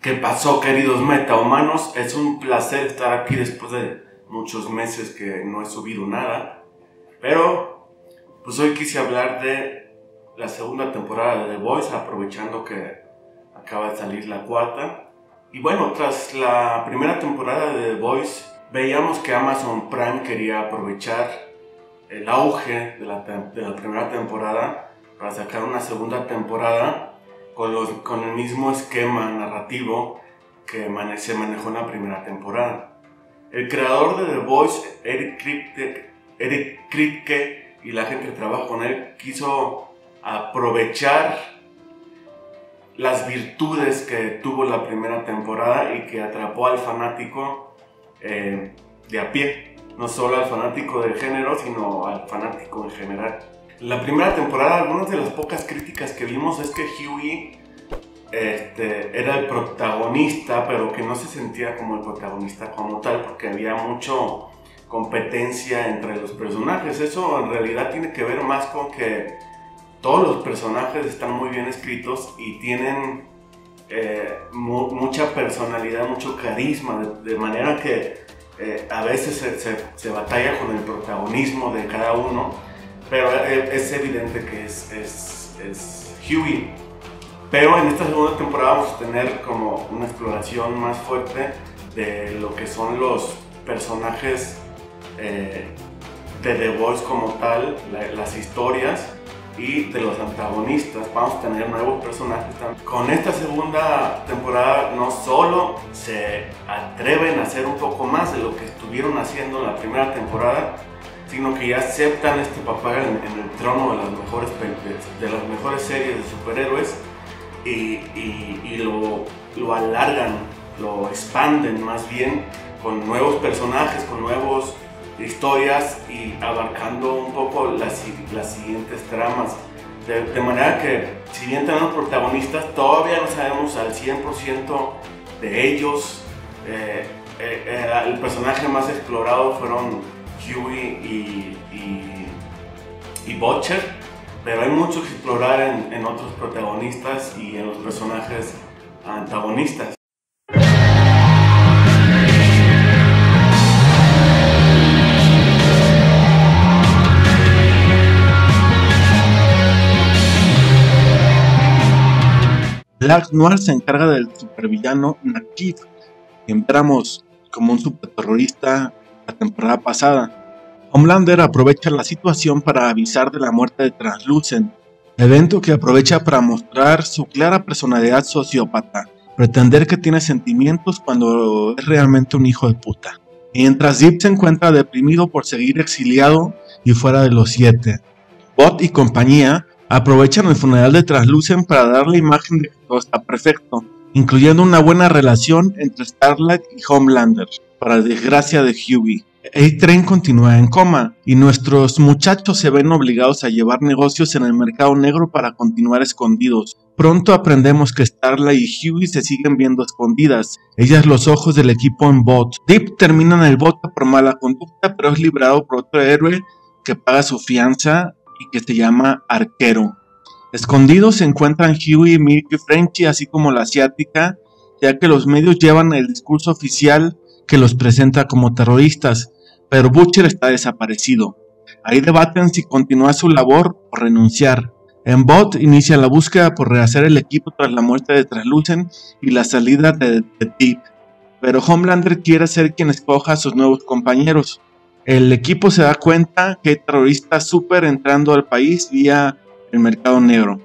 ¿Qué pasó, queridos metahumanos? Es un placer estar aquí después de muchos meses que no he subido nada. Pero, pues hoy quise hablar de la segunda temporada de The Boys, aprovechando que acaba de salir la cuarta. Y bueno, tras la primera temporada de The Boys, veíamos que Amazon Prime quería aprovechar el auge de la primera temporada para sacar una segunda temporada con el mismo esquema narrativo que se manejó en la primera temporada. El creador de The Boys, Eric Kripke, y la gente que trabaja con él, quiso aprovechar las virtudes que tuvo la primera temporada y que atrapó al fanático de a pie, no solo al fanático del género, sino al fanático en general. La primera temporada, algunas de las pocas críticas que vimos es que Hughie era el protagonista, pero que no se sentía como el protagonista como tal, porque había mucha competencia entre los personajes. Eso en realidad tiene que ver más con que todos los personajes están muy bien escritos y tienen mucha personalidad, mucho carisma, de manera que a veces se batalla con el protagonismo de cada uno. Pero es evidente que es Hughie. Pero en esta segunda temporada vamos a tener como una exploración más fuerte de lo que son los personajes de The Boys como tal, las historias y de los antagonistas. Vamos a tener nuevos personajes también. Con esta segunda temporada no solo se atreven a hacer un poco más de lo que estuvieron haciendo en la primera temporada, sino que ya aceptan este papel en el trono de las mejores series de superhéroes y lo alargan, lo expanden más bien con nuevos personajes, con nuevas historias y abarcando un poco las siguientes tramas. De manera que, si bien tenemos protagonistas, todavía no sabemos al 100% de ellos. El personaje más explorado fueron Hughie y Butcher, pero hay mucho que explorar en otros protagonistas y en los personajes antagonistas. Black Noir se encarga del supervillano Nakib, que entramos como un superterrorista la temporada pasada. Homelander aprovecha la situación para avisar de la muerte de Translucent, evento que aprovecha para mostrar su clara personalidad sociópata, pretender que tiene sentimientos cuando es realmente un hijo de puta. Mientras Deep se encuentra deprimido por seguir exiliado y fuera de los 7, Bot y compañía aprovechan el funeral de Translucent para dar la imagen de que todo está perfecto, incluyendo una buena relación entre Starlight y Homelander, para desgracia de Hughie. A-Train continúa en coma y nuestros muchachos se ven obligados a llevar negocios en el mercado negro para continuar escondidos. Pronto aprendemos que Starlight y Hughie se siguen viendo escondidas, ellas los ojos del equipo en Bot. Deep termina en el bote por mala conducta, pero es librado por otro héroe que paga su fianza y que se llama Arquero. Escondidos se encuentran Hughie, Milk y Frenchie, así como la asiática, ya que los medios llevan el discurso oficial que los presenta como terroristas, pero Butcher está desaparecido. Ahí debaten si continúa su labor o renunciar. En Bot inicia la búsqueda por rehacer el equipo tras la muerte de Translucent y la salida de Deep, pero Homelander quiere ser quien escoja a sus nuevos compañeros. El equipo se da cuenta que hay terroristas super entrando al país vía el mercado negro.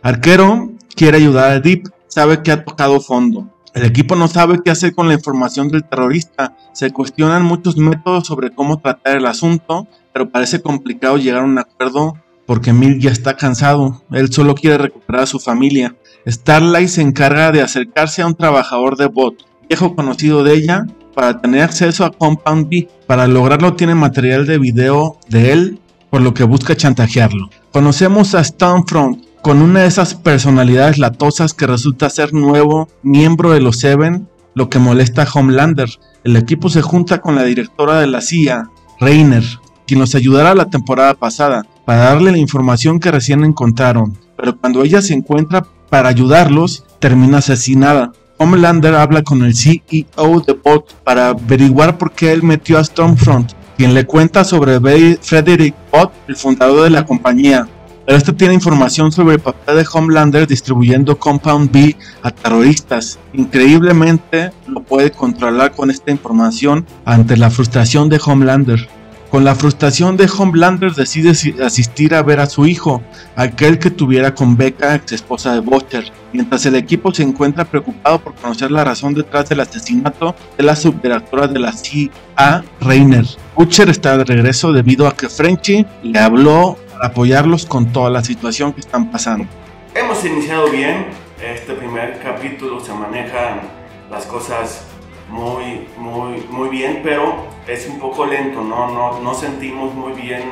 Arquero quiere ayudar a Deep, sabe que ha tocado fondo. El equipo no sabe qué hacer con la información del terrorista, se cuestionan muchos métodos sobre cómo tratar el asunto, pero parece complicado llegar a un acuerdo porque Milk ya está cansado, él solo quiere recuperar a su familia. Starlight se encarga de acercarse a un trabajador de Bot, viejo conocido de ella, para tener acceso a Compound B. Para lograrlo tiene material de video de él, por lo que busca chantajearlo. Conocemos a Stormfront, con una de esas personalidades latosas que resulta ser nuevo miembro de los Seven, lo que molesta a Homelander. El equipo se junta con la directora de la CIA, Rainer, quien los ayudará la temporada pasada, para darle la información que recién encontraron, pero cuando ella se encuentra para ayudarlos, termina asesinada. Homelander habla con el CEO de Bot para averiguar por qué él metió a Stormfront, quien le cuenta sobre Frederick Bot, el fundador de la compañía. Pero este tiene información sobre el papel de Homelander distribuyendo Compound B a terroristas. Increíblemente lo puede controlar con esta información ante la frustración de Homelander. Con la frustración de Homelander decide asistir a ver a su hijo, aquel que tuviera con Becca, ex esposa de Butcher, mientras el equipo se encuentra preocupado por conocer la razón detrás del asesinato de la subdirectora de la CIA, Rainer. Butcher está de regreso debido a que Frenchie le habló para apoyarlos con toda la situación que están pasando. Hemos iniciado bien, este primer capítulo se manejan las cosas muy bien, pero es un poco lento, no sentimos muy bien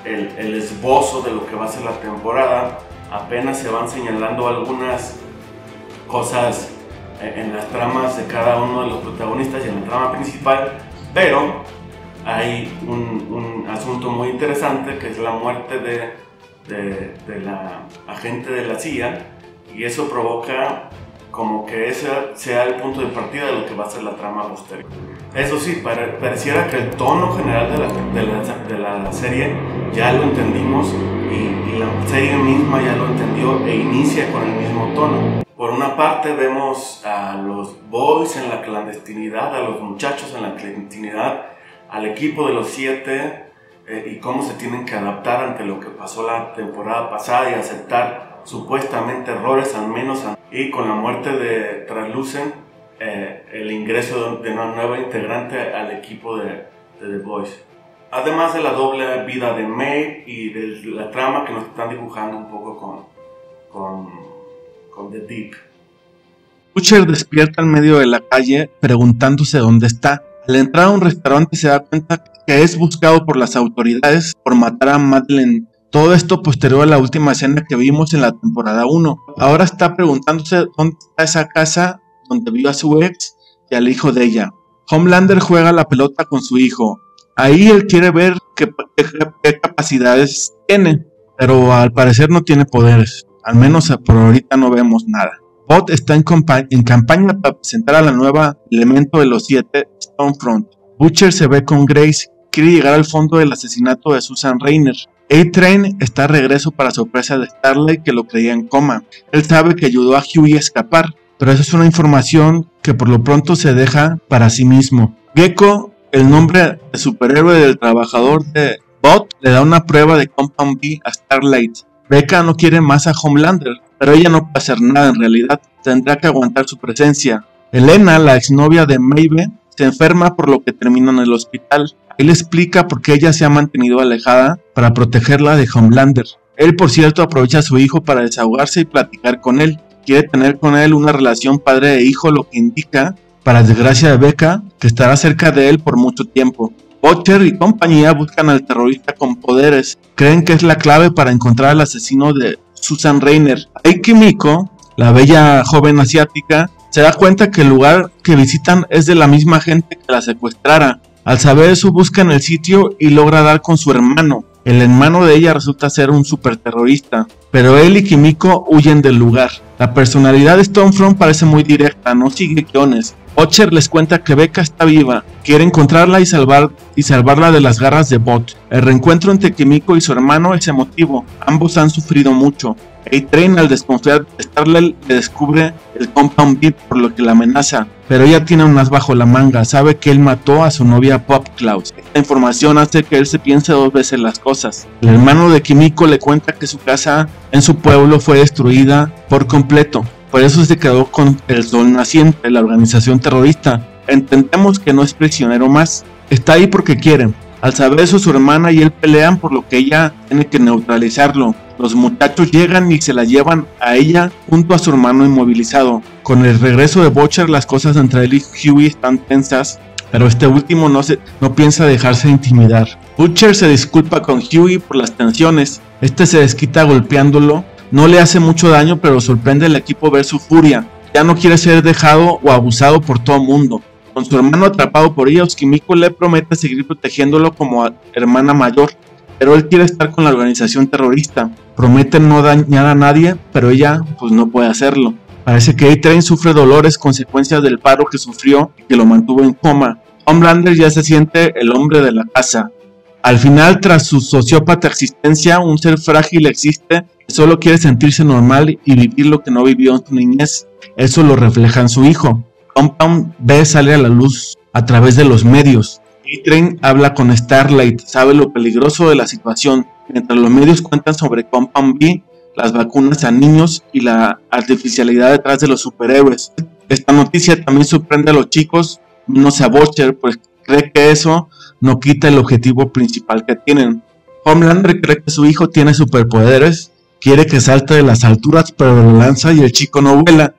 el esbozo de lo que va a ser la temporada. Apenas se van señalando algunas cosas en las tramas de cada uno de los protagonistas y en la trama principal, pero hay un asunto muy interesante que es la muerte de la agente de la CIA, y eso provoca como que ese sea el punto de partida de lo que va a ser la trama posterior. Eso sí, pareciera que el tono general de la serie ya lo entendimos, y la serie misma ya lo entendió e inicia con el mismo tono. Por una parte vemos a los boys en la clandestinidad, a los muchachos en la clandestinidad, al equipo de los 7 y cómo se tienen que adaptar ante lo que pasó la temporada pasada y aceptar supuestamente errores, al menos. Y con la muerte de Translucent, el ingreso de una nueva integrante al equipo de The Boys. Además de la doble vida de Maeve y de la trama que nos están dibujando un poco con The Deep. Butcher despierta en medio de la calle preguntándose dónde está. Al entrar a un restaurante se da cuenta que es buscado por las autoridades por matar a Madeleine. Todo esto posterior a la última escena que vimos en la temporada 1. Ahora está preguntándose dónde está esa casa donde vio a su ex y al hijo de ella. Homelander juega la pelota con su hijo. Ahí él quiere ver qué capacidades tiene, pero al parecer no tiene poderes. Al menos por ahorita no vemos nada. Bot está en campaña para presentar a la nueva elemento de los 7, Stormfront. Butcher se ve con Grace, quiere llegar al fondo del asesinato de Susan Rainer. A-Train está de regreso para sorpresa de Starlight, que lo creía en coma. Él sabe que ayudó a Hughie a escapar, pero esa es una información que por lo pronto se deja para sí mismo. Gecko, el nombre de superhéroe del trabajador de Bot, le da una prueba de Compound B a Starlight. Becca no quiere más a Homelander, pero ella no puede hacer nada en realidad, tendrá que aguantar su presencia. Elena, la exnovia de Maeve, se enferma por lo que termina en el hospital. Él explica por qué ella se ha mantenido alejada para protegerla de Homelander. Él, por cierto, aprovecha a su hijo para desahogarse y platicar con él. Quiere tener con él una relación padre e hijo, lo que indica, para desgracia de Becca, que estará cerca de él por mucho tiempo. Butcher y compañía buscan al terrorista con poderes. Creen que es la clave para encontrar al asesino de Susan Rainer. Ahí Kimiko, la bella joven asiática, se da cuenta que el lugar que visitan es de la misma gente que la secuestrara. Al saber eso, busca en el sitio y logra dar con su hermano. El hermano de ella resulta ser un superterrorista, pero él y Kimiko huyen del lugar. La personalidad de Stormfront parece muy directa, no sigue guiones. Butcher les cuenta que Becca está viva, quiere encontrarla y salvarla de las garras de Bot. El reencuentro entre Kimiko y su hermano es emotivo, ambos han sufrido mucho. A-Train, al desconfiar de Starlight, le descubre el Compound B, por lo que la amenaza, pero ella tiene un as bajo la manga, sabe que él mató a su novia Pop Klaus. Esta información hace que él se piense 2 veces las cosas. El hermano de Kimiko le cuenta que su casa en su pueblo fue destruida por completo, por eso se quedó con el Sol Naciente, la organización terrorista. Entendemos que no es prisionero más, está ahí porque quiere. Al saber eso, su hermana y él pelean, por lo que ella tiene que neutralizarlo. Los muchachos llegan y se la llevan a ella junto a su hermano inmovilizado. Con el regreso de Butcher, las cosas entre él y Hughie están tensas, pero este último no piensa dejarse intimidar. Butcher se disculpa con Hughie por las tensiones. Este se desquita golpeándolo. No le hace mucho daño, pero sorprende al equipo ver su furia. Ya no quiere ser dejado o abusado por todo mundo. Con su hermano atrapado por ellos, Kimiko le promete seguir protegiéndolo como hermana mayor, pero él quiere estar con la organización terrorista. Promete no dañar a nadie, pero ella pues no puede hacerlo. Parece que A-Train sufre dolores consecuencias del paro que sufrió y que lo mantuvo en coma. Homelander ya se siente el hombre de la casa. Al final, tras su sociópata existencia, un ser frágil existe que solo quiere sentirse normal y vivir lo que no vivió en su niñez. Eso lo refleja en su hijo. Compound B sale a la luz a través de los medios. A-Train habla con Starlight, sabe lo peligroso de la situación, mientras los medios cuentan sobre Compound B, las vacunas a niños y la artificialidad detrás de los superhéroes. Esta noticia también sorprende a los chicos, menos a Butcher, pues cree que eso no quita el objetivo principal que tienen. Homelander cree que su hijo tiene superpoderes, quiere que salte de las alturas, pero lo lanza y el chico no vuela.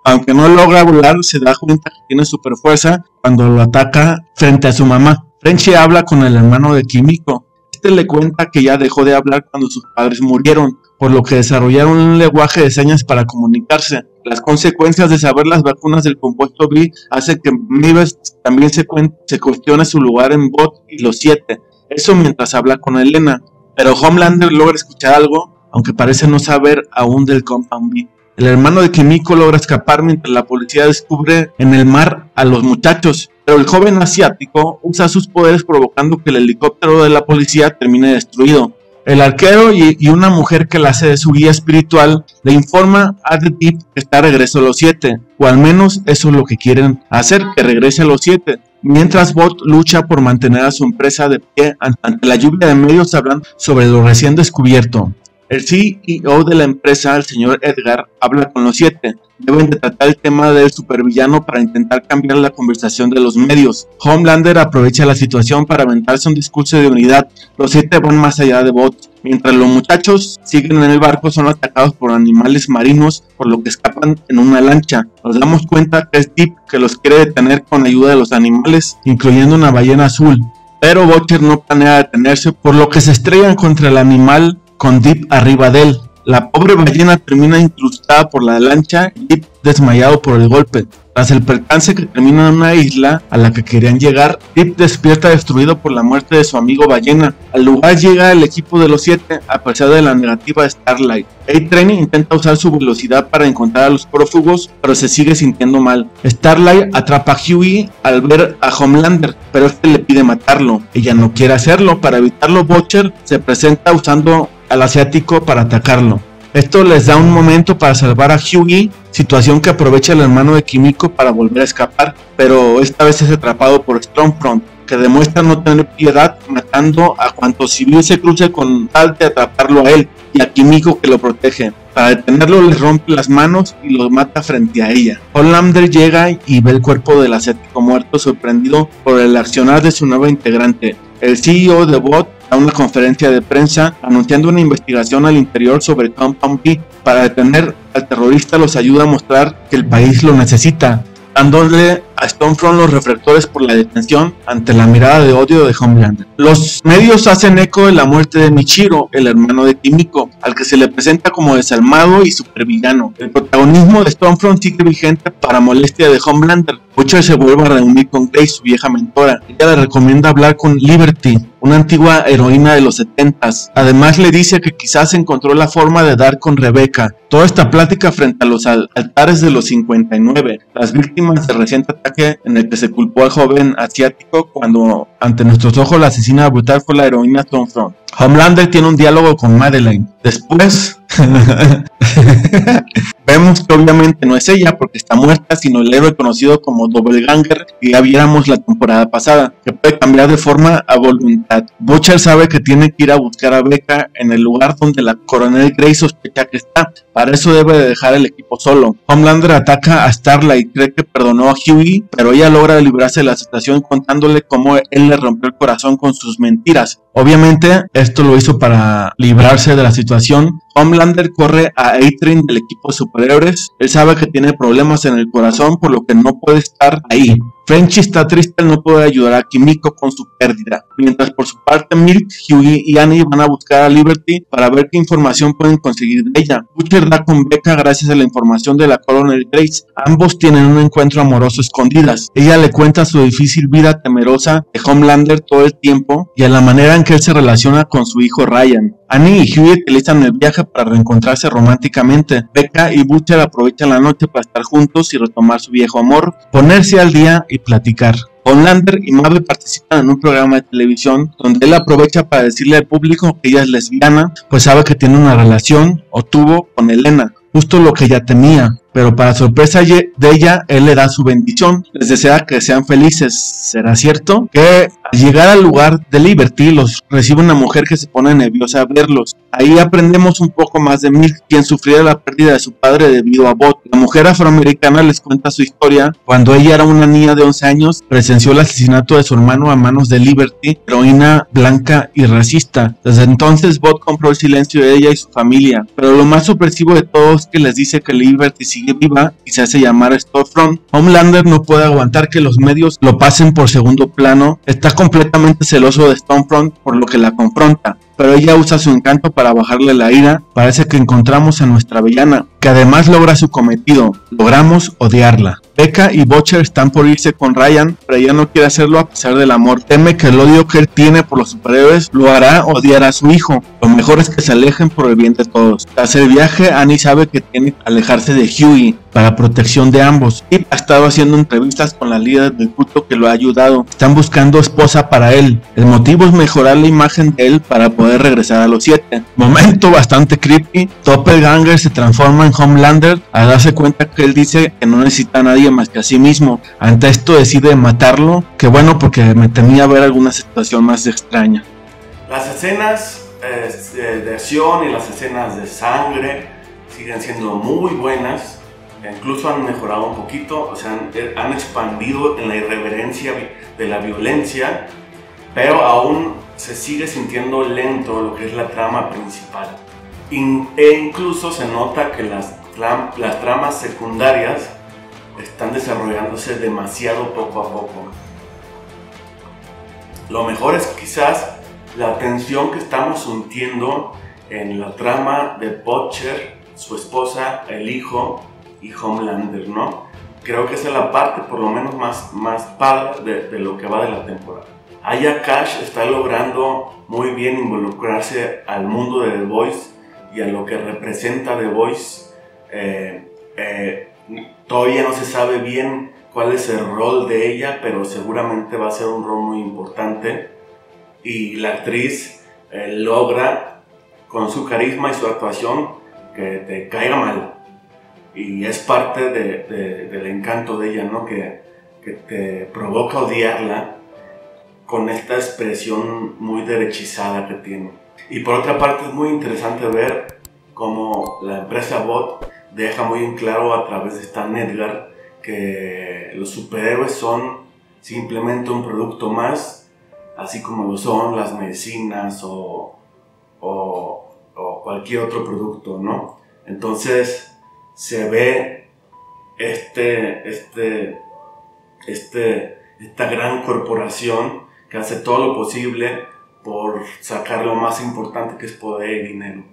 Aunque no logra volar, se da cuenta que tiene super fuerza cuando lo ataca frente a su mamá. Frenchie habla con el hermano de Kimiko. Este le cuenta que ya dejó de hablar cuando sus padres murieron, por lo que desarrollaron un lenguaje de señas para comunicarse. Las consecuencias de saber las vacunas del compuesto B hace que Mavis también se cuestione su lugar en Bot y los 7. Eso mientras habla con Elena. Pero Homelander logra escuchar algo, aunque parece no saber aún del Compound B. El hermano de Kimiko logra escapar mientras la policía descubre en el mar a los muchachos, pero el joven asiático usa sus poderes provocando que el helicóptero de la policía termine destruido. El arquero y una mujer que la hace de su guía espiritual le informa a The Deep que está a regreso a los 7, o al menos eso es lo que quieren hacer, que regrese a los 7. Mientras Bot lucha por mantener a su empresa de pie ante la lluvia de medios hablando sobre lo recién descubierto. El CEO de la empresa, el señor Edgar, habla con los 7. Deben de tratar el tema del supervillano para intentar cambiar la conversación de los medios. Homelander aprovecha la situación para aventarse un discurso de unidad. Los 7 van más allá de Bot. Mientras los muchachos siguen en el barco, son atacados por animales marinos, por lo que escapan en una lancha. Nos damos cuenta que es Deep que los quiere detener con ayuda de los animales, incluyendo una ballena azul. Pero Butcher no planea detenerse, por lo que se estrellan contra el animal con Deep arriba de él. La pobre ballena termina incrustada por la lancha y Deep desmayado por el golpe. Tras el percance que termina en una isla a la que querían llegar, Deep despierta destruido por la muerte de su amigo ballena. Al lugar llega el equipo de los 7 a pesar de la negativa de Starlight. A-Train intenta usar su velocidad para encontrar a los prófugos, pero se sigue sintiendo mal. Starlight atrapa a Hughie al ver a Homelander, pero este le pide matarlo. Ella no quiere hacerlo. Para evitarlo, Butcher se presenta usando al asiático para atacarlo. Esto les da un momento para salvar a Hughie, situación que aprovecha el hermano de Kimiko para volver a escapar, pero esta vez es atrapado por Stormfront, que demuestra no tener piedad, matando a cuanto civil se cruce con tal de atraparlo a él y a Kimiko que lo protege. Para detenerlo le rompe las manos y lo mata frente a ella. Homelander llega y ve el cuerpo del asiático muerto, sorprendido por el accionar de su nuevo integrante. El CEO de Bot da una conferencia de prensa anunciando una investigación al interior sobre Compound B. Para detener al terrorista los ayuda a mostrar que el país lo necesita, dándole a Stormfront los reflectores por la detención ante la mirada de odio de Homelander. Los medios hacen eco de la muerte de Michiro, el hermano de Kimiko, al que se le presenta como desalmado y supervillano. El protagonismo de Stormfront sigue vigente para molestia de Homelander. Butcher se vuelve a reunir con Grace, su vieja mentora. Ella le recomienda hablar con Liberty, una antigua heroína de los 70s. Además le dice que quizás encontró la forma de dar con Rebecca. Toda esta plática frente a los altares de los 59, las víctimas del reciente ataque en el que se culpó al joven asiático cuando ante nuestros ojos la asesina brutal fue la heroína Stormfront. Homelander tiene un diálogo con Madeleine. Después vemos que obviamente no es ella porque está muerta, sino el héroe conocido como Doppelganger que ya viéramos la temporada pasada, que puede cambiar de forma a voluntad. Butcher sabe que tiene que ir a buscar a Becca en el lugar donde la coronel Grey sospecha que está. Para eso debe de dejar el equipo solo. Homelander ataca a Starlight y cree que perdonó a Hughie, pero ella logra librarse de la situación contándole cómo él le rompió el corazón con sus mentiras. Obviamente esto lo hizo para librarse de la situación. Homelander corre a A-Train del equipo de superhéroes. Él sabe que tiene problemas en el corazón, por lo que no puede estar ahí. Frenchy está triste al no poder ayudar a Kimiko con su pérdida, mientras por su parte Milk, Hughie y Annie van a buscar a Liberty para ver qué información pueden conseguir de ella. Butcher da con Becca gracias a la información de la Colonel Grace. Ambos tienen un encuentro amoroso a escondidas. Ella le cuenta su difícil vida temerosa de Homelander todo el tiempo y a la manera en que él se relaciona con su hijo Ryan. Annie y Hughie utilizan el viaje para reencontrarse románticamente. Becca y Butcher aprovechan la noche para estar juntos y retomar su viejo amor, ponerse al día y platicar. Homelander y Maeve participan en un programa de televisión donde él aprovecha para decirle al público que ella es lesbiana, pues sabe que tiene una relación o tuvo con Elena, justo lo que ella temía. Pero para sorpresa de ella, él le da su bendición, les desea que sean felices. ¿Será cierto? Que al llegar al lugar de Liberty los recibe una mujer que se pone nerviosa a verlos. Ahí aprendemos un poco más de Milk, quien sufría la pérdida de su padre debido a Bot. La mujer afroamericana les cuenta su historia. Cuando ella era una niña de 11 años, presenció el asesinato de su hermano a manos de Liberty, heroína blanca y racista. Desde entonces Bot compró el silencio de ella y su familia. Pero lo más sorpresivo de todo es que les dice que Liberty sigue viva y se hace llamar Stormfront. Homelander no puede aguantar que los medios lo pasen por segundo plano. Está completamente celoso de Stormfront, por lo que la confronta, pero ella usa su encanto para bajarle la ira. Parece que encontramos a nuestra villana, que además logra su cometido. Logramos odiarla. Becca y Butcher están por irse con Ryan, pero ella no quiere hacerlo a pesar del amor. Teme que el odio que él tiene por los superhéroes lo hará odiar a su hijo. Lo mejor es que se alejen por el bien de todos. Tras el viaje, Annie sabe que tiene que alejarse de Hughie para protección de ambos. Ip ha estado haciendo entrevistas con la líder del culto que lo ha ayudado. Están buscando esposa para él. El motivo es mejorar la imagen de él para poder regresar a los 7. Momento bastante creepy. Doppelganger se transforma en Homelander al darse cuenta que él dice que no necesita a nadie más que a sí mismo. Ante esto decide matarlo. Que bueno, porque me temía ver alguna situación más extraña. Las escenas de acción y las escenas de sangre siguen siendo muy buenas. Incluso han mejorado un poquito, o sea, han expandido en la irreverencia de la violencia, pero aún se sigue sintiendo lento lo que es la trama principal. E incluso se nota que las tramas secundarias están desarrollándose demasiado poco a poco. Lo mejor es quizás la tensión que estamos sintiendo en la trama de Butcher, su esposa, el hijo y Homelander, ¿no? Creo que esa es la parte por lo menos más padre de lo que va de la temporada. Aya Cash está logrando muy bien involucrarse al mundo de The Voice y a lo que representa The Voice. Todavía no se sabe bien cuál es el rol de ella, pero seguramente va a ser un rol muy importante. Y la actriz logra, con su carisma y su actuación, que te caiga mal. Y es parte del encanto de ella, ¿no? Que te provoca odiarla con esta expresión muy derechizada que tiene. Y por otra parte es muy interesante ver cómo la empresa Bot deja muy en claro a través de Stan Edgar que los superhéroes son simplemente un producto más, así como lo son las medicinas o cualquier otro producto, ¿no? Entonces se ve esta gran corporación que hace todo lo posible por sacar lo más importante, que es poder y dinero.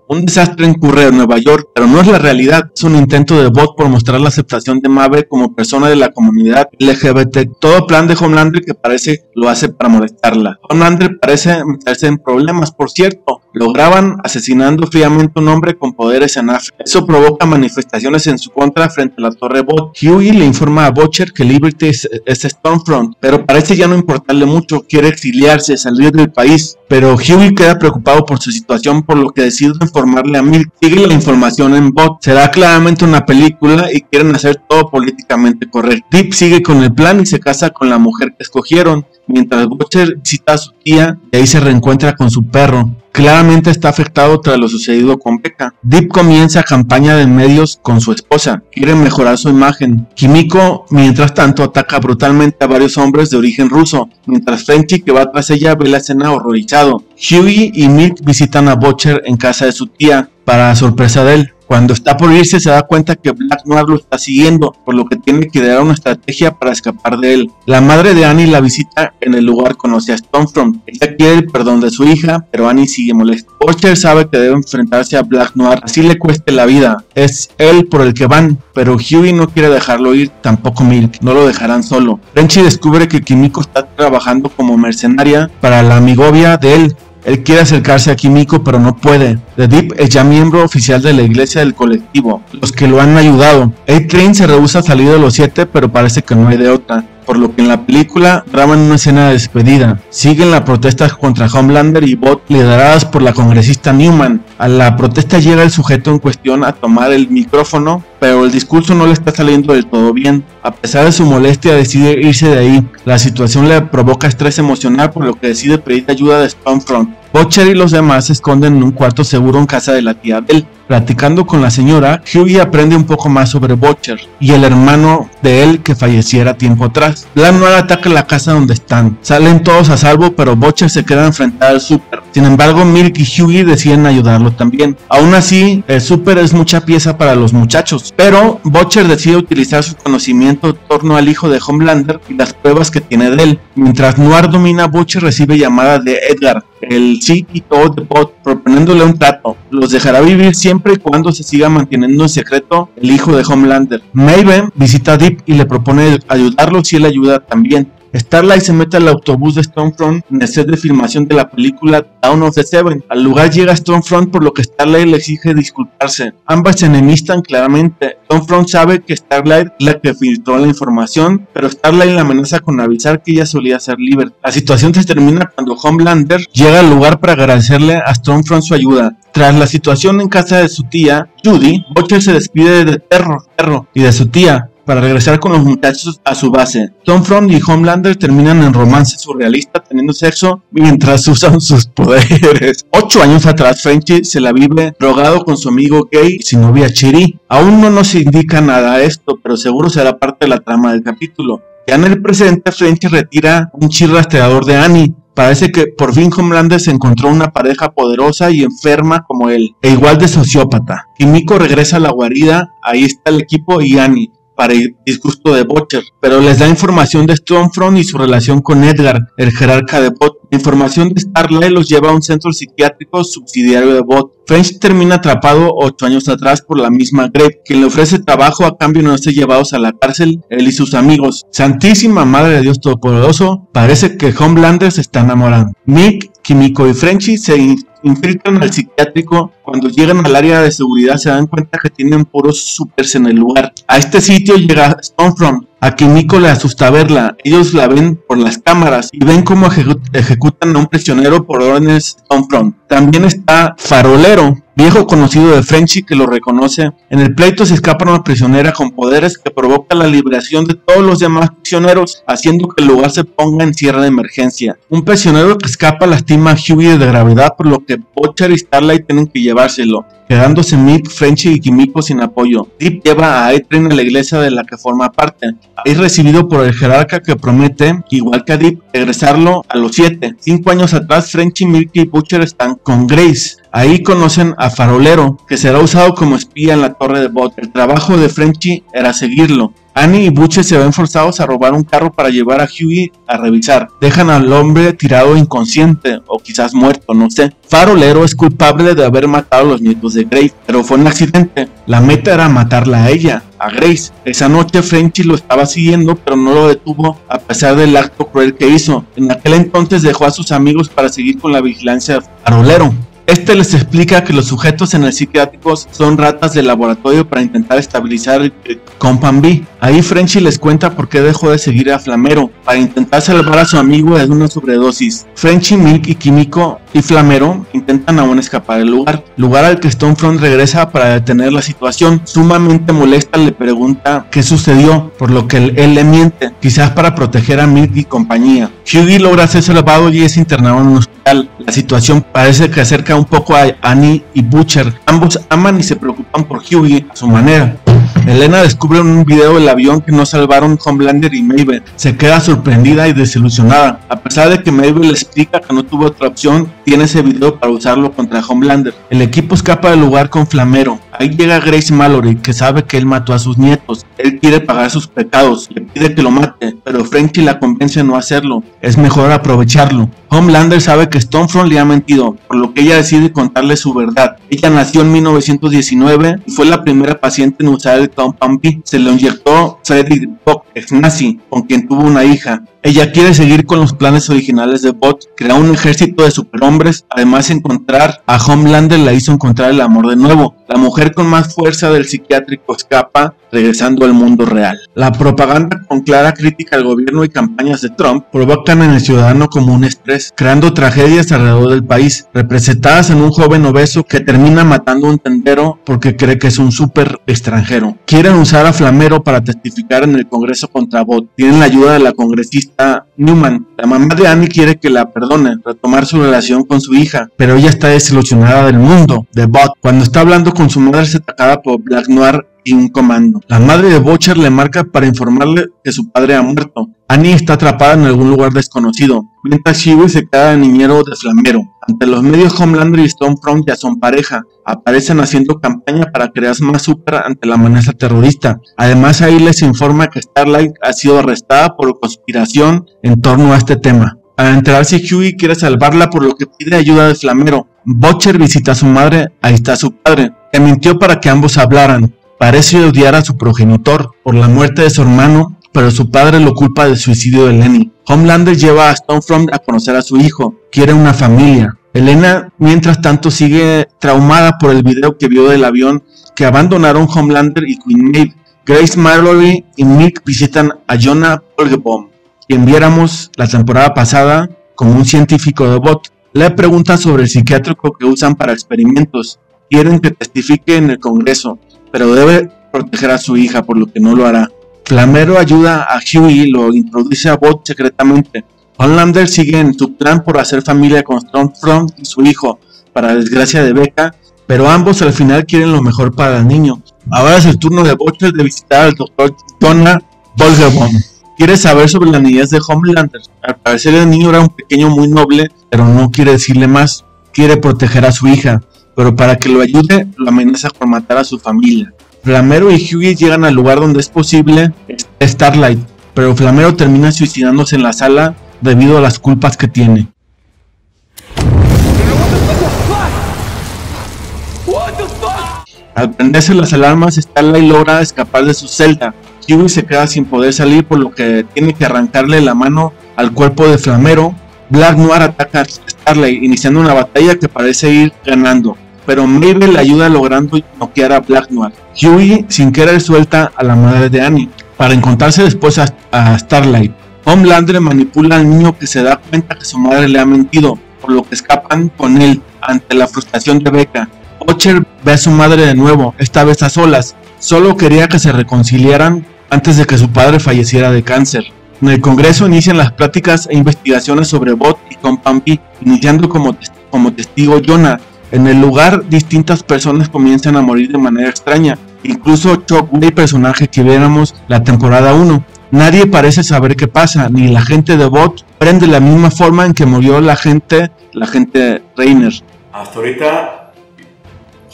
Un desastre ocurre en Nueva York, pero no es la realidad. Es un intento de Bot por mostrar la aceptación de Maeve como persona de la comunidad LGBT. Todo plan de Homelander que parece lo hace para molestarla. Homelander parece meterse en problemas, por cierto. Lo graban asesinando fríamente a un hombre con poderes en África. Eso provoca manifestaciones en su contra frente a la torre Bot. Hughie le informa a Butcher que Liberty es Stormfront, pero parece ya no importarle mucho. Quiere exiliarse, salir del país. Pero Hughie queda preocupado por su situación, por lo que decide informarle a Milk. Sigue la información en Bot. Será claramente una película y quieren hacer todo políticamente correcto. Deep sigue con el plan y se casa con la mujer que escogieron, mientras Butcher visita a su tía y ahí se reencuentra con su perro. Claramente está afectado tras lo sucedido con Becca. Deep comienza campaña de medios con su esposa. Quiere mejorar su imagen. Kimiko, mientras tanto, ataca brutalmente a varios hombres de origen ruso, mientras Frenchy, que va tras ella, ve la escena horrorizado. Hughie y Milk visitan a Butcher en casa de su tía, para sorpresa de él. Cuando está por irse se da cuenta que Black Noir lo está siguiendo, por lo que tiene que idear una estrategia para escapar de él. La madre de Annie la visita en el lugar, conoce a Stormfront. Ella quiere el perdón de su hija, pero Annie sigue molesta. Butcher sabe que debe enfrentarse a Black Noir, así le cueste la vida. Es él por el que van, pero Hughie no quiere dejarlo ir, tampoco Milk, no lo dejarán solo. Frenchy descubre que Kimiko está trabajando como mercenaria para la amigovia de él. Él quiere acercarse a Kimiko, pero no puede. The Deep es ya miembro oficial de la iglesia del colectivo, los que lo han ayudado. A-Train se rehúsa a salir de los 7, pero parece que no hay de otra, por lo que en la película graban una escena de despedida. Siguen las protestas contra Homelander y Bot, lideradas por la congresista Newman. A la protesta llega el sujeto en cuestión a tomar el micrófono, pero el discurso no le está saliendo del todo bien. A pesar de su molestia, decide irse de ahí. La situación le provoca estrés emocional, por lo que decide pedir ayuda de Stormfront. Butcher y los demás se esconden en un cuarto seguro en casa de la tía de él. Platicando con la señora, Hughie aprende un poco más sobre Butcher y el hermano de él que falleciera tiempo atrás. Black Noir ataca la casa donde están. Salen todos a salvo, pero Butcher se queda enfrentado al Super. Sin embargo, Milk y Hughie deciden ayudarlo también. Aún así, el Super es mucha pieza para los muchachos, pero Butcher decide utilizar su conocimiento en torno al hijo de Homelander y las pruebas que tiene de él. Mientras Noir domina, Butcher recibe llamada de Edgar, el CEO de Bot, proponiéndole un trato. Los dejará vivir siempre y cuando se siga manteniendo en secreto el hijo de Homelander. Maven visita a Deep y le propone ayudarlo si él ayuda también. Starlight se mete al autobús de Stormfront en el set de filmación de la película Dawn of the Seven. Al lugar llega Stormfront, por lo que Starlight le exige disculparse. Ambas se enemistan claramente. Stormfront sabe que Starlight es la que filtró la información, pero Starlight la amenaza con avisar que ella solía ser libre. La situación se termina cuando Homelander llega al lugar para agradecerle a Stormfront su ayuda. Tras la situación en casa de su tía, Judy, Butcher se despide de Perro y de su tía para regresar con los muchachos a su base. Stormfront y Homelander terminan en romance surrealista teniendo sexo mientras usan sus poderes. 8 años atrás, Frenchy se la vive drogado con su amigo gay y su novia Chiri. Aún no nos indica nada esto, pero seguro será parte de la trama del capítulo. Ya en el presente, Frenchy retira un chip rastreador de Annie. Parece que por fin Homelander se encontró una pareja poderosa y enferma como él, e igual de sociópata. Kimiko regresa a la guarida, ahí está el equipo y Annie, para el disgusto de Butcher, pero les da información de Stormfront y su relación con Edgar, el jerarca de Bot. La información de Starlight los lleva a un centro psiquiátrico subsidiario de Bot. French termina atrapado 8 años atrás por la misma Grave, quien le ofrece trabajo a cambio de no ser llevados a la cárcel, él y sus amigos. Santísima Madre de Dios Todopoderoso, parece que Homelander se está enamorando. Mick, Kimiko y Frenchy se infiltran al psiquiátrico. Cuando llegan al área de seguridad se dan cuenta que tienen puros supers en el lugar. A este sitio llega Stormfront. A Kimiko le asusta verla. Ellos la ven por las cámaras y ven cómo ejecutan a un prisionero por órdenes de Stormfront. También está Farolero, viejo conocido de Frenchy, que lo reconoce. En el pleito se escapa una prisionera con poderes que provoca la liberación de todos los demás prisioneros, haciendo que el lugar se ponga en cierre de emergencia. Un prisionero que escapa lastima a Hughie de gravedad, por lo que Butcher y Starlight tienen que llevárselo, quedándose Mick, Frenchy y Kimiko sin apoyo. Deep lleva a A-Train a la iglesia de la que forma parte. Es recibido por el jerarca que promete, igual que a Deep, regresarlo a los 7. 5 años atrás, Frenchy, Milk y Butcher están con Grace. Ahí conocen a Farolero, que será usado como espía en la torre de Bot. El trabajo de Frenchy era seguirlo. Annie y Butcher se ven forzados a robar un carro para llevar a Hughie a revisar. Dejan al hombre tirado inconsciente, o quizás muerto, no sé. Farolero es culpable de haber matado a los nietos de Grace, pero fue un accidente. La meta era matarla a ella, a Grace. Esa noche Frenchy lo estaba siguiendo, pero no lo detuvo a pesar del acto cruel que hizo. En aquel entonces dejó a sus amigos para seguir con la vigilancia de Farolero. Este les explica que los sujetos en el psiquiátrico son ratas de laboratorio para intentar estabilizar el Compound B. Ahí Frenchy les cuenta por qué dejó de seguir a Flamero, para intentar salvar a su amigo de una sobredosis. Frenchy, Milk y Kimiko y Flamero intentan aún escapar del lugar al que Stormfront regresa para detener la situación. Sumamente molesta le pregunta qué sucedió, por lo que él le miente, quizás para proteger a Milk y compañía. Hughie logra ser salvado y es internado en un hospital. La situación parece que acerca un poco a Annie y Butcher. Ambos aman y se preocupan por Hughie a su manera. Elena descubre en un video del avión que no salvaron Homelander y Maven. Se queda sorprendida y desilusionada. A pesar de que Maven le explica que no tuvo otra opción, tiene ese video para usarlo contra Homelander. El equipo escapa del lugar con Flamero. Ahí llega Grace Mallory, que sabe que él mató a sus nietos. Él quiere pagar sus pecados, le pide que lo mate, pero Frankie la convence de no hacerlo. Es mejor aprovecharlo. Homelander sabe que Stormfront le ha mentido, por lo que ella decide contarle su verdad. Ella nació en 1919 y fue la primera paciente en usar el Compound V. Se lo inyectó Frederick Bock, ex nazi, con quien tuvo una hija. Ella quiere seguir con los planes originales de Bot, crear un ejército de superhombres. Además, encontrar a Homelander la hizo encontrar el amor de nuevo. La mujer con más fuerza del psiquiátrico escapa, regresando al mundo real. La propaganda con clara crítica al gobierno y campañas de Trump provocan en el ciudadano común estrés, creando tragedias alrededor del país, representadas en un joven obeso que termina matando a un tendero porque cree que es un súper extranjero. Quieren usar a Flamero para testificar en el Congreso contra Bot. Tienen la ayuda de la congresista Newman. La mamá de Annie quiere que la perdone, retomar su relación con su hija, pero ella está desilusionada del mundo de Bot. Cuando está hablando con su madre es atacada por Black Noir y un comando. La madre de Butcher le marca para informarle que su padre ha muerto. Annie está atrapada en algún lugar desconocido, mientras Shiwi se queda de niñero de Flamero. Ante los medios, Homelander y Stormfront ya son pareja. Aparecen haciendo campaña para crear más super ante la amenaza terrorista. Además, ahí les informa que Starlight ha sido arrestada por conspiración en torno a este tema. Al enterarse, Hughie quiere salvarla, por lo que pide ayuda de Flamero. Butcher visita a su madre, ahí está su padre, que mintió para que ambos hablaran. Parece odiar a su progenitor por la muerte de su hermano, pero su padre lo culpa del suicidio de Lenny. Homelander lleva a Stormfront a conocer a su hijo, quiere una familia. Elena, mientras tanto, sigue traumada por el video que vio del avión que abandonaron Homelander y Queen Maeve. Grace Mallory y Mick visitan a Jonah Polgebaum, quien viéramos la temporada pasada como un científico de Bot. Le preguntan sobre el psiquiátrico que usan para experimentos. Quieren que testifique en el Congreso, pero debe proteger a su hija, por lo que no lo hará. Flamero ayuda a Hughie y lo introduce a Bot secretamente. Homelander sigue en su plan por hacer familia con Stormfront y su hijo, para desgracia de Becca, pero ambos al final quieren lo mejor para el niño. Ahora es el turno de Butcher de visitar al Dr. Jonah Polgebaum. Quiere saber sobre la niñez de Homelander. Al parecer el niño era un pequeño muy noble, pero no quiere decirle más. Quiere proteger a su hija, pero para que lo ayude, lo amenaza por matar a su familia. Flamero y Hughie llegan al lugar donde es posible Starlight, pero Flamero termina suicidándose en la sala debido a las culpas que tiene. Al prenderse las alarmas, Starlight logra escapar de su celda. Hughie se queda sin poder salir, por lo que tiene que arrancarle la mano al cuerpo de Flamero. Black Noir ataca a Starlight, iniciando una batalla que parece ir ganando, pero Maeve le ayuda logrando noquear a Black Noir. Hughie sin querer suelta a la madre de Annie, para encontrarse después a Starlight. Homelander manipula al niño, que se da cuenta que su madre le ha mentido, por lo que escapan con él ante la frustración de Becca. Butcher ve a su madre de nuevo, esta vez a solas. Solo quería que se reconciliaran antes de que su padre falleciera de cáncer. En el Congreso inician las pláticas e investigaciones sobre Bot y Compound V, iniciando como testigo Jonah. En el lugar, distintas personas comienzan a morir de manera extraña, incluso Shockwave, personaje que viéramos la temporada 1. Nadie parece saber qué pasa, ni la gente de Bot mueren de la misma forma en que murió la gente Reiner. Hasta ahorita,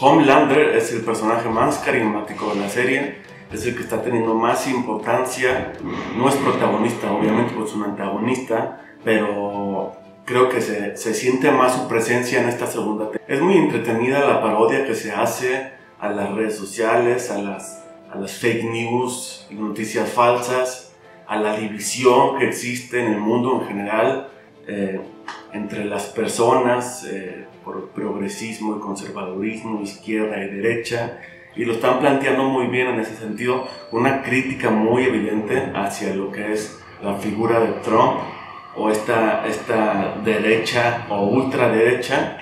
Homelander es el personaje más carismático de la serie, es el que está teniendo más importancia. No es protagonista, obviamente, pues es un antagonista, pero creo que se siente más su presencia en esta segunda temporada. Es muy entretenida la parodia que se hace a las redes sociales, a las fake news y noticias falsas, a la división que existe en el mundo en general entre las personas por progresismo y conservadurismo, izquierda y derecha, y lo están planteando muy bien en ese sentido, una crítica muy evidente hacia lo que es la figura de Trump o esta derecha o ultraderecha.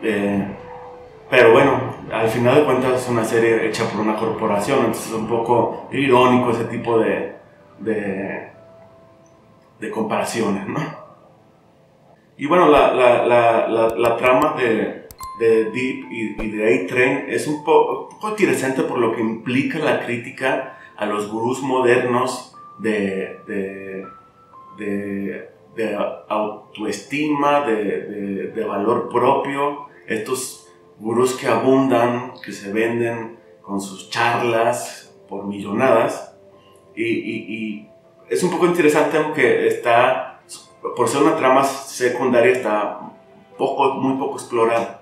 Pero bueno, al final de cuentas es una serie hecha por una corporación, entonces es un poco irónico ese tipo de comparaciones, ¿no? Y bueno, la trama de Deep y de A-Train es un poco interesante por lo que implica la crítica a los gurús modernos de autoestima, de valor propio, estos gurús que abundan, que se venden con sus charlas por millonadas, y es un poco interesante, aunque está, por ser una trama secundaria, está muy poco explorada.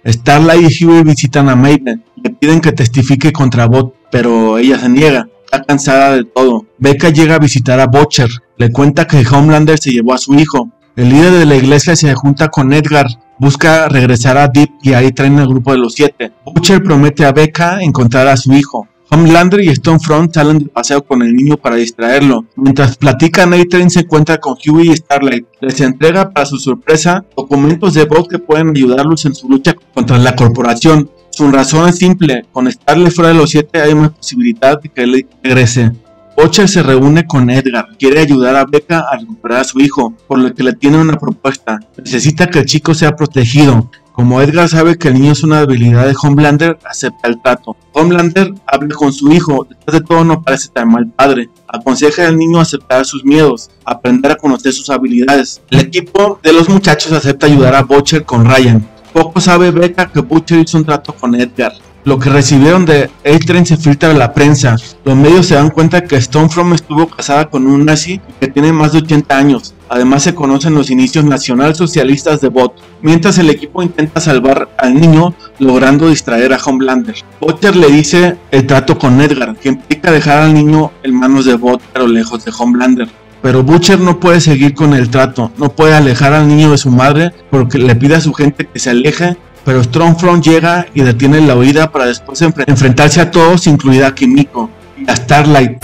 Starlight y Huey visitan a Maven, le piden que testifique contra Bot, pero ella se niega, está cansada de todo. Becca llega a visitar a Butcher, le cuenta que Homelander se llevó a su hijo. El líder de la iglesia se junta con Edgar, busca regresar a Deep y ahí traen al grupo de los 7. Butcher promete a Becca encontrar a su hijo. Homelander y Stormfront salen de paseo con el niño para distraerlo. Mientras platican, A-Train se encuentra con Huey y Starlight. Les entrega, para su sorpresa, documentos de Bot que pueden ayudarlos en su lucha contra la corporación. Su razón es simple: con Starlight fuera de los 7 hay una posibilidad de que él regrese. Butcher se reúne con Edgar, quiere ayudar a Becca a recuperar a su hijo, por lo que le tiene una propuesta. Necesita que el chico sea protegido. Como Edgar sabe que el niño es una debilidad de Homelander, acepta el trato. Homelander habla con su hijo, después de todo no parece tan mal padre. Aconseja al niño a aceptar sus miedos, aprender a conocer sus habilidades. El equipo de los muchachos acepta ayudar a Butcher con Ryan. Poco sabe Becca que Butcher hizo un trato con Edgar. Lo que recibieron de A-Train se filtra a la prensa. Los medios se dan cuenta que Stormfront estuvo casada con un nazi que tiene más de 80 años. Además se conocen los inicios nacionalsocialistas de Bot, mientras el equipo intenta salvar al niño logrando distraer a Homelander. Butcher le dice el trato con Edgar, que implica dejar al niño en manos de Bot pero lejos de Homelander. Pero Butcher no puede seguir con el trato, no puede alejar al niño de su madre porque le pide a su gente que se aleje. Pero Stormfront llega y detiene la huida para después enfrentarse a todos, incluida a Kimiko y a Starlight.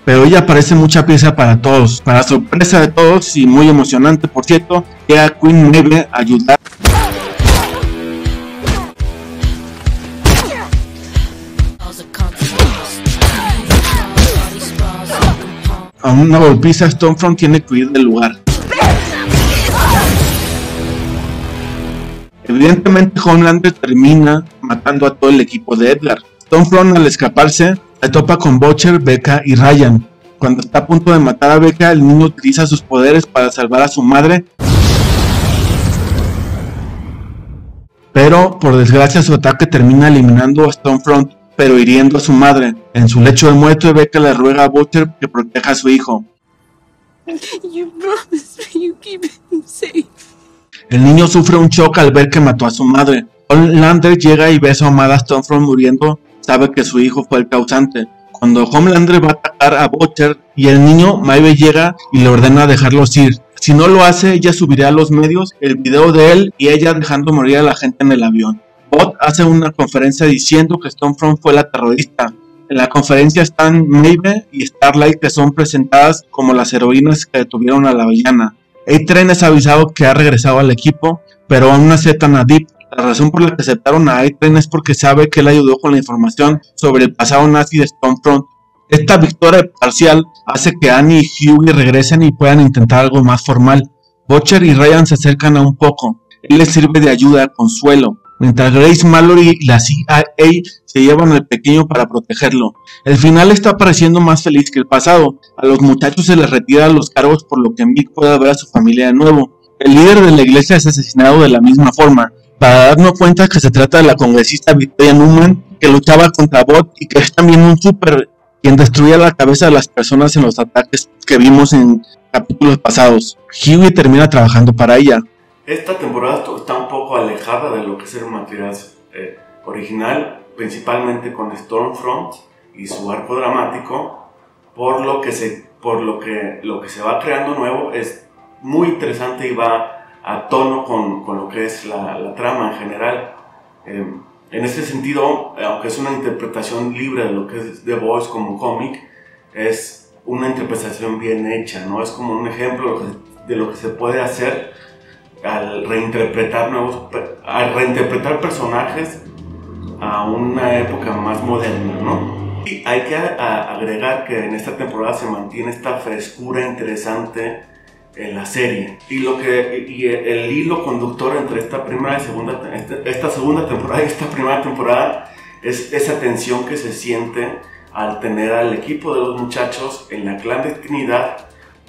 Pero ella parece mucha pieza para todos. Para sorpresa de todos y muy emocionante, por cierto, llega Queen Maeve a ayudar a una golpiza. Stormfront tiene que huir del lugar. Evidentemente Homelander termina matando a todo el equipo de Edgar. Stormfront, al escaparse, se topa con Butcher, Becca y Ryan. Cuando está a punto de matar a Becca, el niño utiliza sus poderes para salvar a su madre. Pero, por desgracia, su ataque termina eliminando a Stormfront, pero hiriendo a su madre. En su lecho de muerte, Becca le ruega a Butcher que proteja a su hijo. You promised me you keep him safe. El niño sufre un shock al ver que mató a su madre. Homelander llega y ve a su amada Stormfront muriendo, sabe que su hijo fue el causante. Cuando Homelander va a atacar a Butcher y el niño, Maeve llega y le ordena dejarlos ir. Si no lo hace, ella subirá a los medios el video de él y ella dejando morir a la gente en el avión. Bot hace una conferencia diciendo que Stormfront fue la terrorista. En la conferencia están Maeve y Starlight, que son presentadas como las heroínas que detuvieron a la villana. A-Train es avisado que ha regresado al equipo, pero aún no aceptan a Deep. La razón por la que aceptaron a A-Train es porque sabe que él ayudó con la información sobre el pasado nazi de Stormfront. Esta victoria parcial hace que Annie y Huey regresen y puedan intentar algo más formal. Butcher y Ryan se acercan a un poco. Él les sirve de ayuda, consuelo, mientras Grace Mallory y la CIA se llevan al pequeño para protegerlo. El final está pareciendo más feliz que el pasado. A los muchachos se les retiran los cargos, por lo que Mick puede ver a su familia de nuevo. El líder de la iglesia es asesinado de la misma forma, para darnos cuenta que se trata de la congresista Victoria Newman, que luchaba contra Bot y que es también un super quien destruía la cabeza de las personas en los ataques que vimos en capítulos pasados. Huey termina trabajando para ella. Esta temporada está un poco alejada de lo que es el material original, principalmente con Stormfront y su arco dramático, por lo que lo que se va creando nuevo es muy interesante y va a tono con lo que es la trama en general. En ese sentido, aunque es una interpretación libre de lo que es The Boys como cómic, es una interpretación bien hecha, ¿no? Es como un ejemplo de lo que se puede hacer al reinterpretar personajes a una época más moderna, ¿no? Y hay que agregar que en esta temporada se mantiene esta frescura interesante en la serie y el hilo conductor entre esta segunda temporada y esta primera temporada es esa tensión que se siente al tener al equipo de los muchachos en la clandestinidad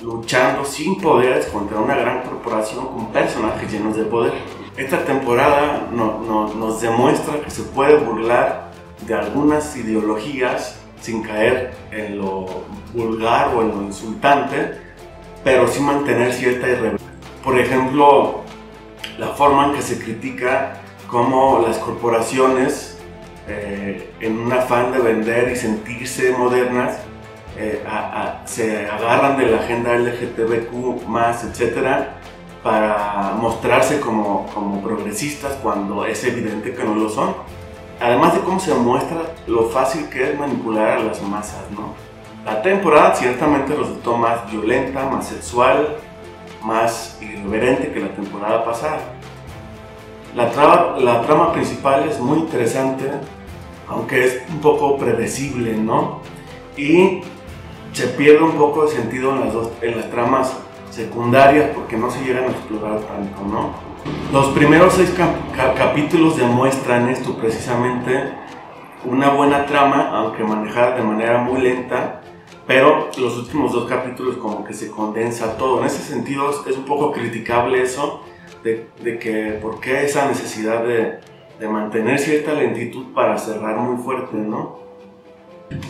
luchando sin poderes contra una gran corporación con personajes llenos de poder. Esta temporada nos demuestra que se puede burlar de algunas ideologías sin caer en lo vulgar o en lo insultante, pero sí mantener cierta irreverencia. Por ejemplo, la forma en que se critica cómo las corporaciones, en un afán de vender y sentirse modernas, se agarran de la agenda LGTBQ+, etcétera, para mostrarse como progresistas cuando es evidente que no lo son. Además de cómo se muestra lo fácil que es manipular a las masas, ¿no? La temporada ciertamente resultó más violenta, más sexual, más irreverente que la temporada pasada. La trama principal es muy interesante, aunque es un poco predecible, ¿no? Y se pierde un poco de sentido en las tramas secundarias porque no se llegan a explorar tanto, ¿no? Los primeros 6 capítulos demuestran esto precisamente, una buena trama, aunque manejada de manera muy lenta, pero los últimos 2 capítulos como que se condensa todo. En ese sentido es un poco criticable eso, de que por qué esa necesidad de mantener cierta lentitud para cerrar muy fuerte, ¿no?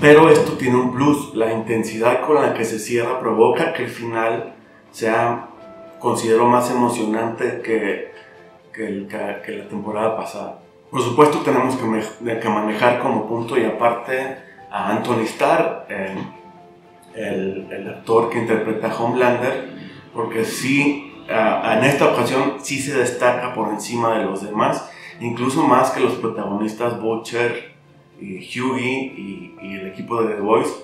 Pero esto tiene un plus, la intensidad con la que se cierra provoca que el final sea, considero, más emocionante que la temporada pasada. Por supuesto tenemos que manejar como punto y aparte a Anthony Starr, el actor que interpreta a Homelander, porque sí, en esta ocasión sí se destaca por encima de los demás, incluso más que los protagonistas Butcher y Hughie y el equipo de The Boys.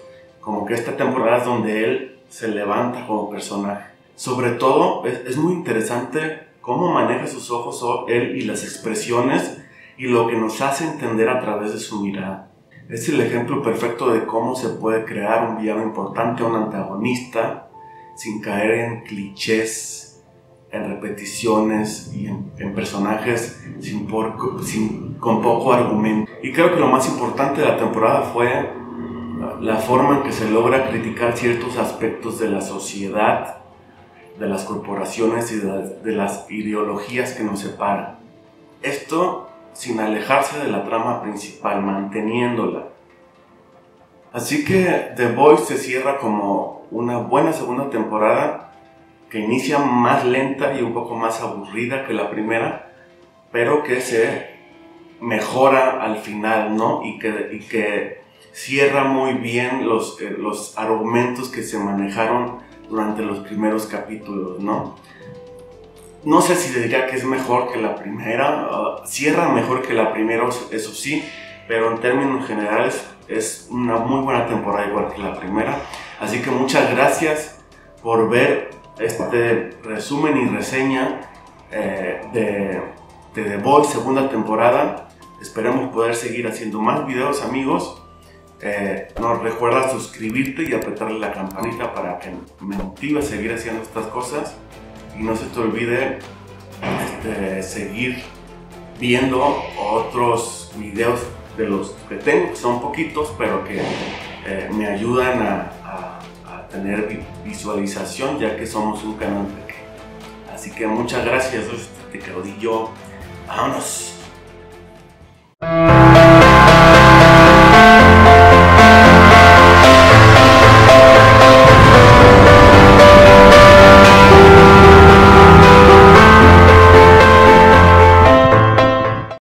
Como que esta temporada es donde él se levanta como personaje. Sobre todo es muy interesante cómo maneja sus ojos él y las expresiones y lo que nos hace entender a través de su mirada. Es el ejemplo perfecto de cómo se puede crear un villano importante, un antagonista, sin caer en clichés, en repeticiones y en personajes con poco argumento. Y creo que lo más importante de la temporada fue la forma en que se logra criticar ciertos aspectos de la sociedad, de las corporaciones y de las ideologías que nos separan. Esto sin alejarse de la trama principal, manteniéndola. Así que The Boys se cierra como una buena segunda temporada que inicia más lenta y un poco más aburrida que la primera, pero que se mejora al final, ¿no? Y que cierra muy bien los argumentos que se manejaron durante los primeros capítulos, ¿no? No sé si diría que es mejor que la primera, cierra mejor que la primera, eso sí, pero en términos generales es una muy buena temporada igual que la primera. Así que muchas gracias por ver este resumen y reseña de The Boys segunda temporada. Esperemos poder seguir haciendo más videos, amigos. No recuerda suscribirte y apretarle la campanita para que me motive a seguir haciendo estas cosas. Y no se te olvide seguir viendo otros videos de los que tengo, que son poquitos, pero que me ayudan a tener visualización, ya que somos un canal pequeño. Así que muchas gracias, te caudillo. Vámonos.